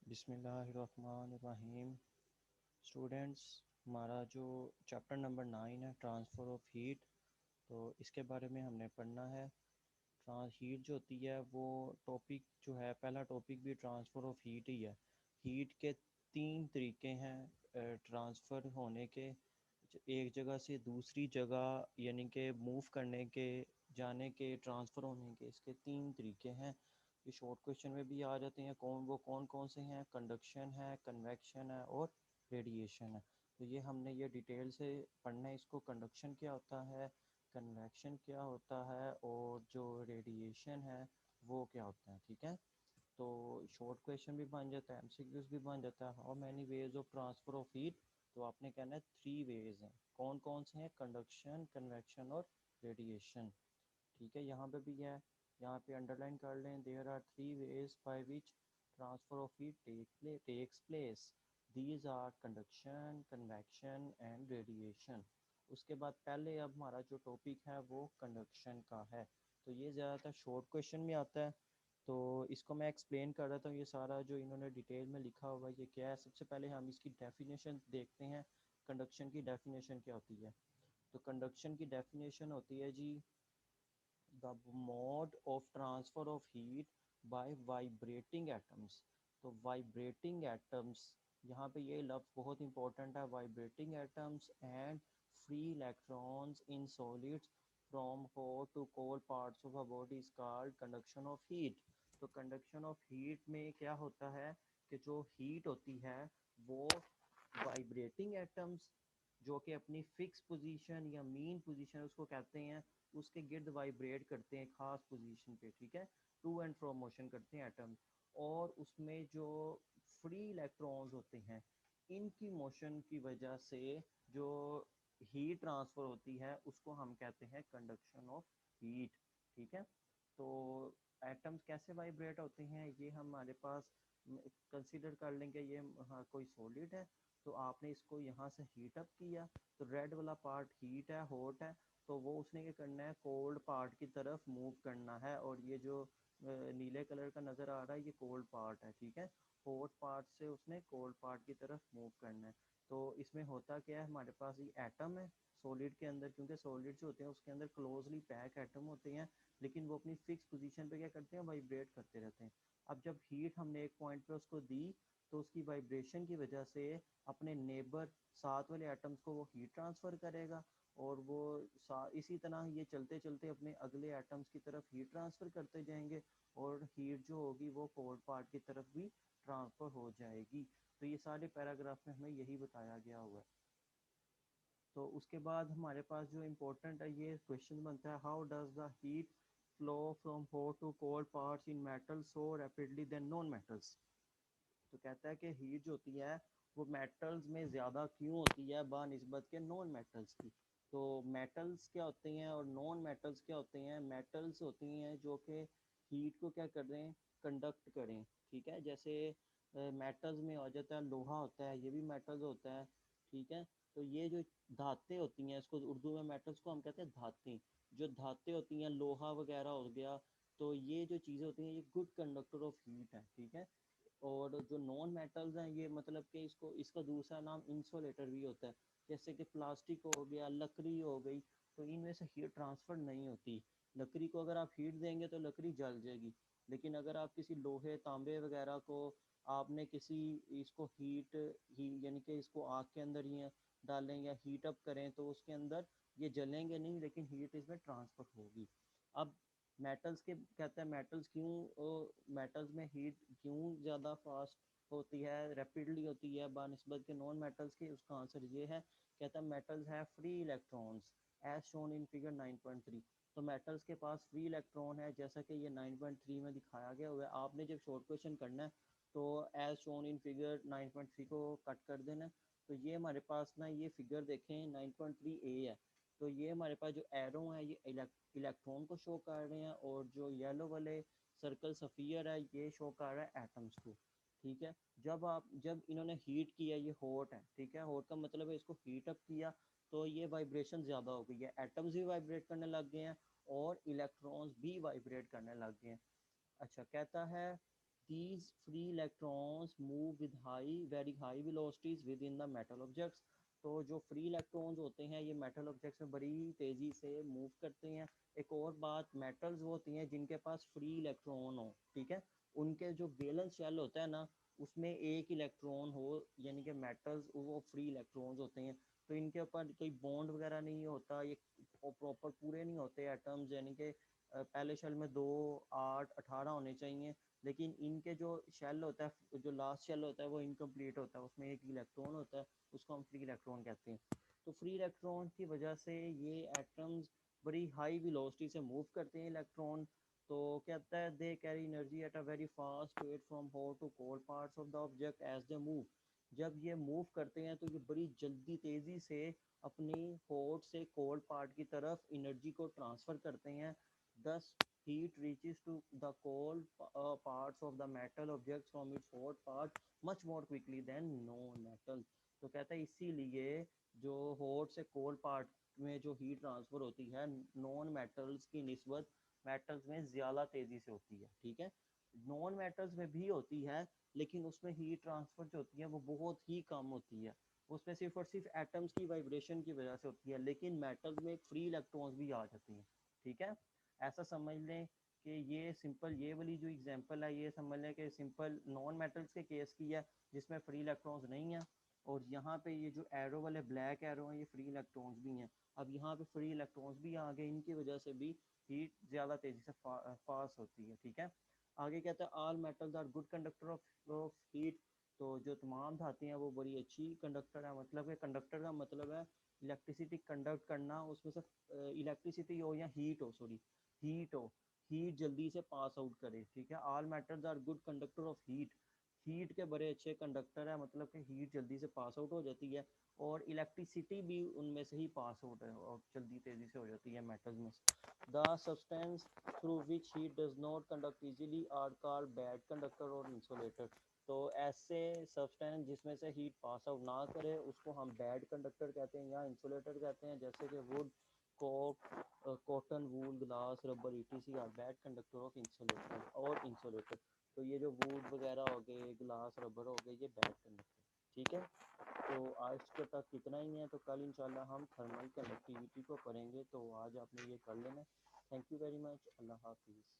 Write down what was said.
बिस्मिल्लाहिर्रहमानिर्रहीम। स्टूडेंट्स, हमारा जो चैप्टर नंबर 9 है ट्रांसफ़र ऑफ हीट, तो इसके बारे में हमने पढ़ना है। हीट जो होती है वो टॉपिक जो है, पहला टॉपिक भी ट्रांसफ़र ऑफ हीट ही है। हीट के तीन तरीके हैं ट्रांसफ़र होने के, एक जगह से दूसरी जगह यानी कि मूव करने के, जाने के, ट्रांसफ़र होने के। इसके तीन तरीके हैं। ये शॉर्ट क्वेश्चन में भी आ जाते हैं। कौन कौन से हैं? कंडक्शन है, कन्वेक्शन है और रेडिएशन है। तो ये हमने ये डिटेल से पढ़ना है इसको। कंडक्शन क्या होता है, कन्वेक्शन क्या होता है और जो रेडिएशन है वो क्या होता है। ठीक है, तो शॉर्ट क्वेश्चन भी बन जाता है, एमसीक्यूज भी बन जाता है। How many ways of transfer of heat? तो आपने कहना है 3 वेज हैं। कौन कौन से हैं? कंडक्शन, कन्वेक्शन और रेडिएशन। ठीक है, यहाँ पे भी है, यहाँ पे अंडरलाइन कर लें। There are 3 ways by which transfer of heat takes place. These are conduction, convection and radiation. उसके बाद पहले अब हमारा जो टॉपिक है वो कंडक्शन का है। तो ये ज़्यादातर शॉर्ट क्वेश्चन में आता है, तो इसको मैं एक्सप्लेन कर रहा था। ये सारा जो इन्होंने डिटेल में लिखा हुआ है ये क्या है। सबसे पहले हम इसकी डेफिनेशन देखते हैं। कंडक्शन की डेफिनेशन क्या होती है? तो कंडक्शन की डेफिनेशन होती है जी, the mode of transfer of heat by vibrating atoms. तो वाइब्रेटिंग एटम्स, यहाँ पे ये लफ्ज़ बहुत इंपॉर्टेंट है। Vibrating atoms and free electrons in solids from hot to cold parts of a body is called conduction of heat. तो conduction of heat में क्या होता है कि जो हीट होती है वो वाइब्रेटिंग एटम्स, जो कि अपनी फिक्स पोजीशन या मीन पोजीशन उसको कहते हैं, उसके गिर्द वाइब्रेट करते हैं खास पोजीशन पे। ठीक है, टू एंड फ्रो मोशन करते हैं एटम। और उसमें जो फ्री इलेक्ट्रॉन्स होते हैं, इनकी मोशन की वजह से जो हीट ट्रांसफ़र होती है उसको हम कहते हैं कंडक्शन ऑफ हीट। ठीक है, तो एटम्स कैसे वाइब्रेट होते हैं ये हमारे पास कंसीडर कर लेंगे। ये हाँ, कोई सॉलिड है, तो आपने इसको यहाँ से हीट अप किया, तो रेड वाला पार्ट हीट है, हॉट है, तो वो उसने क्या करना है, कोल्ड पार्ट की तरफ मूव करना है। और ये जो नीले कलर का नज़र आ रहा है ये कोल्ड पार्ट है। ठीक है, हॉट पार्ट से उसने कोल्ड पार्ट की तरफ मूव करना है। तो इसमें होता क्या है, हमारे पास ये एटम है सॉलिड के अंदर, क्योंकि सॉलिड जो होते हैं उसके अंदर क्लोजली पैक एटम होते हैं, लेकिन वो अपनी फिक्स पोजीशन पे क्या करते हैं, वाइब्रेट करते रहते हैं। अब जब हीट हमने एक पॉइंट पे उसको दी, तो उसकी वाइब्रेशन की वजह से अपने नेबर साथ वाले एटम्स को वो हीट ट्रांसफ़र करेगा, और वो इसी तरह ये चलते चलते अपने अगले एटम्स की तरफ हीट ट्रांसफ़र करते जाएंगे, और हीट जो होगी वो कोल्ड पार्ट की तरफ भी ट्रांसफ़र हो जाएगी। तो ये सारे पैराग्राफ में हमें यही बताया गया हुआ है। तो उसके बाद हमारे पास जो इम्पोर्टेंट है ये क्वेश्चन बनता है, how does the heat flow from hot to cold parts in metal so rapidly than non metals. तो कहता है कि हीट जो होती है वो मेटल्स में ज़्यादा क्यों होती है बानिस्बत के नॉन मेटल्स की। तो मेटल्स क्या होते हैं और नॉन मेटल्स क्या होते हैं? मेटल्स होती हैं जो कि हीट को क्या कर रहे हैं, कंडक्ट करें। ठीक है, जैसे मेटल्स में आ जाता है, लोहा होता है, ये भी मेटल्स होता है। ठीक है, तो ये जो धातें होती हैं, इसको उर्दू में मेटल्स को हम कहते हैं धातें। जो धातें होती हैं, लोहा वगैरह हो गया, तो ये जो चीज़ें होती हैं ये गुड कंडक्टर ऑफ हीट है। ठीक है, और जो नॉन मेटल्स हैं ये मतलब कि इसको, इसका दूसरा नाम इंसुलेटर भी होता है। जैसे कि प्लास्टिक हो गया, लकड़ी हो गई, तो इनमें से हीट ट्रांसफ़र नहीं होती। लकड़ी को अगर आप हीट देंगे तो लकड़ी जल जाएगी, लेकिन अगर आप किसी लोहे, तांबे वगैरह को आपने किसी, इसको हीट ही यानी कि इसको आग के अंदर ही डालें या हीट अप करें, तो उसके अंदर ये जलेंगे नहीं, लेकिन हीट इसमें ट्रांसफ़र होगी। अब मेटल्स के कहते हैं, मेटल्स क्यों, मेटल्स में हीट क्यों ज़्यादा फास्ट होती है, रैपिडली होती है बानिस्बत के नॉन मेटल्स के? उसका आंसर ये है, कहता है मेटल्स है free electrons as shown in figure 9.3। तो मेटल्स के पास फ्री इलेक्ट्रॉन है, जैसा कि ये 9.3 में दिखाया गया हुआ है। आपने जब शॉर्ट क्वेश्चन करना है तो एज शोन इन फिगर 9.3 को कट कर देना। तो ये हमारे पास ना, ये फिगर देखें 9.3 ए है, तो ये हमारे पास जो एरो है ये इलेक्ट्रॉन को शो कर रहे हैं, और जो येलो वाले सर्कल सफ़ियर है ये शो कर रहा है एटम्स को। ठीक है, जब इन्होंने हीट किया, ये हॉट है, ठीक है, हॉट का मतलब है इसको हीट अप किया, तो ये वाइब्रेशन ज़्यादा हो गई है, एटम्स भी वाइब्रेट करने लग गए हैं और इलेक्ट्रॉन्स भी वाइब्रेट करने लग गए हैं। अच्छा, कहता है these free electrons move with very high velocities within the metal objects। तो जो फ्री इलेक्ट्रॉन्स होते हैं ये मेटल ऑब्जेक्ट्स में बड़ी तेज़ी से मूव करते हैं। एक और बात, मेटल्स वो होती हैं जिनके पास फ्री इलेक्ट्रॉन हो, ठीक है, उनके जो वैलेंस शेल होता है ना उसमें एक इलेक्ट्रॉन हो, यानी कि मेटल्स वो फ्री इलेक्ट्रॉन्स होते हैं। तो इनके ऊपर कोई बॉन्ड वगैरह नहीं होता, ये प्रॉपर पूरे नहीं होते एटम्स, यानी कि पहले शेल में 2, 8, 18 होने चाहिए, लेकिन इनके जो शेल होता है, जो लास्ट शेल होता है वो इनकम्प्लीट होता है, उसमें एक इलेक्ट्रॉन होता है, उसको हम फ्री इलेक्ट्रॉन कहते हैं। तो फ्री इलेक्ट्रॉन की वजह से ये एटम्स बड़ी हाई वेलोसिटी से मूव करते हैं इलेक्ट्रॉन। तो कहता है they carry energy at a very fast rate from hot to cold parts of the object as they move. जब ये मूव करते हैं तो ये बड़ी जल्दी तेज़ी से अपनी हॉट से कोल्ड पार्ट की तरफ एनर्जी को ट्रांसफ़र करते हैं। दस heat reaches to the cold parts of the metal objects from its hot part much more quickly than non-metal। तो कहता है इसीलिए जो हॉट से कोल्ड पार्ट में जो हीट ट्रांसफ़र होती है नॉन मेटल्स की निस्बत मेटल्स में ज़्यादा तेज़ी से होती है, ठीक है। नॉन मेटल्स में भी होती है लेकिन उसमें हीट ट्रांसफ़र जो होती है वो बहुत ही कम होती है, उसमें सिर्फ और सिर्फ एटम्स की वाइब्रेशन की वजह से होती है। लेकिन मेटल्स में फ्री इलेक्ट्रॉन्स भी आ जाती हैं, ठीक है। ऐसा समझ लें कि ये सिंपल, ये वाली जो एग्जांपल है ये समझ लें कि सिंपल नॉन मेटल्स के केस की है जिसमें फ्री इलेक्ट्रॉन्स नहीं है। और यहाँ पे ये जो एरो वाले ब्लैक एरो हैं ये फ्री इलेक्ट्रॉन्स भी हैं। अब यहाँ पे फ्री इलेक्ट्रॉन्स भी आ गए, इनकी वजह से भी हीट ज़्यादा तेज़ी से पास होती है, ठीक है। आगे कहता है all metals are good conductor of heat. तो जो तमाम धातें हैं वो बड़ी अच्छी कंडक्टर है, मतलब है कंडक्टर का मतलब है इलेक्ट्रिसिटी कंडक्ट करना, उसमें से इलेक्ट्रिसिटी हो या हीट हो, सॉरी हीट हो, हीट जल्दी से पास आउट करे, ठीक है। All metals are good conductor of heat, heat के बड़े अच्छे कंडक्टर है, मतलब कि हीट जल्दी से पास आउट हो जाती है और इलेक्ट्रिसिटी भी उनमें से ही पास आउट है और जल्दी तेज़ी से हो जाती है मेटल्स में। The substance through which heat does not conduct easily are called bad conductor और इंसुलेटर। तो ऐसे सब्सटेंस जिसमें से हीट पास आउट ना करे उसको हम बैड कंडक्टर कहते हैं या इंसुलेटर कहते हैं, जैसे कि wood, coke, cotton, wool, glass, rubber, ETC are bad conductor of insulator और इंसुलेटर। तो ये जो वुड वगैरह हो गए, ग्लास, रबर हो गए, ये बैड कंडक्टर, ठीक है। तो आज के तक इतना ही है, तो कल इंशाल्लाह हम थर्मल कंडक्टिविटी को करेंगे, तो आज आपने ये कर लेना। थैंक यू वेरी मच, अल्लाह हाफिज़।